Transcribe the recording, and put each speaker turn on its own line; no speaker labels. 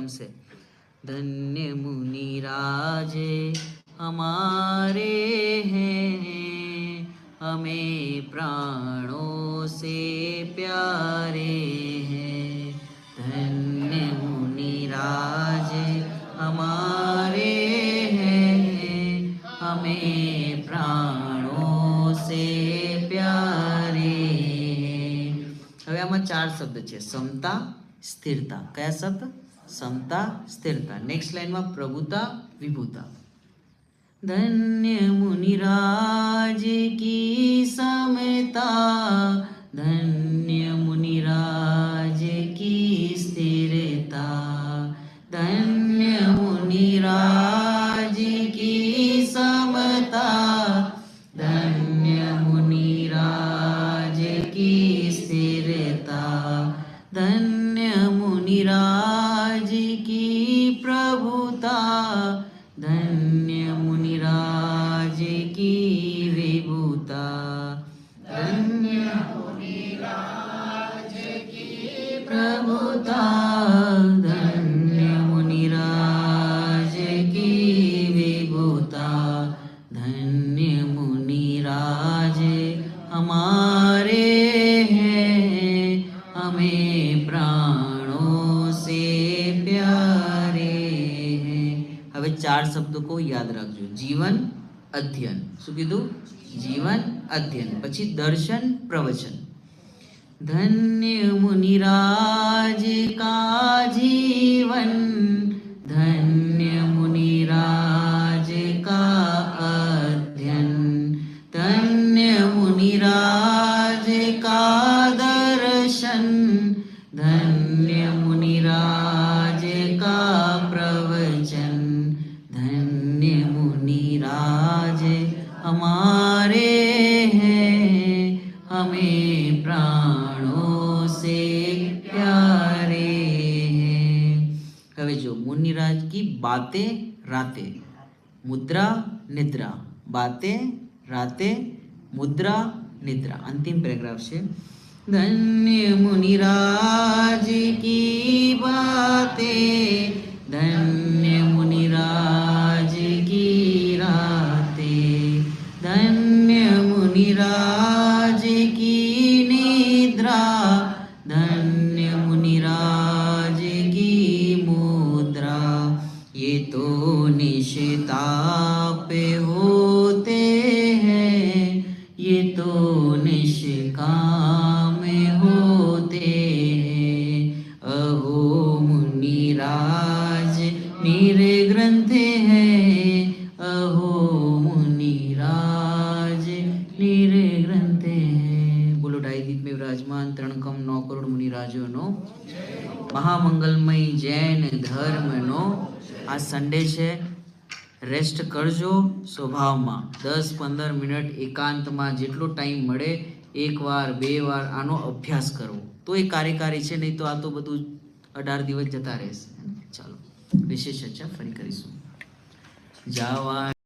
ગમશે. धन्य मुनि राजे हमारे हैं, हमें प्राणों से प्यारे हैं. धन्य मुनि राजे हमारे हैं, हमें प्राणों से प्यारे हैं. હવે આમાં 4 શબ્દ છે, સમતા, સ્થિરતા. કયા શબ્દ? समता, स्थिरता. नेक्स्ट लाइन में प्रभुता, विभुता. धन्य मुनिराज की समता, धन्य मुनिराज की स्थिरता. धन्य मुनिराज की समता, धन्य मुनिराज की स्थिरता. धन्य मुनिराज की प्रभुता, धन्य मुनिराज की विभुता. धन्य मुनिराज की प्रभुता, धन्य मुनिराज की विभुता. धन्य मुनिराज हमारे हैं, हमें प्राणों से प्यारे हैं. હવે 4 શબ્દો કો યાદ રાખજો. જીવન, અધ્યયન. શું કીધું? જીવન, અધ્યયન. પછી દર્શન, પ્રવચન. ધન્ય મુનિરાજ કા જીવન, ધન્ય મુનિરાજ કા અધ્યયન. ધન્ય મુનિરાજ કા दर्शन, धन्य मुनिराज का प्रवचन. धन्य मुनिराज हमारे हैं, हमें प्राणों से प्यारे हैं. હવે જો मुनिराज की बातें रातें, मुद्रा निद्रा. बातें रातें, मुद्रा निद्रा. अंतिम पैराग्राफ છે. धन्य मुनिराज की बातें, धन्य मुनिराज की रातें. धन्य मुनिराज की निद्रा, धन्य मुनिराज की मुद्रा. ये तो निशिताप होते हैं, ये तो निष्काम होते हैं. अहो मुनिराज निर्ग्रंथ हैं, अहो मुनिराज निर्ग्रंथ हैं. बोलो ढाई में विराजमान 3.9 करोड़ मुनिराजों नो महामंगलमय जैन धर्म नो आ संडे છે. રેસ્ટ કરજો સ્વભાવમાં. 10-15 મિનિટ એકાંતમાં જેટલો ટાઈમ મળે 1 વાર 2 વાર આનો અભ્યાસ કરવો તો એ કાર્યકારી છે. નહીં તો આ તો બધું 18 દિવસ જતા રહેશે. ચાલો વિશેષ ચર્ચા ફરી કરીશું. જાવા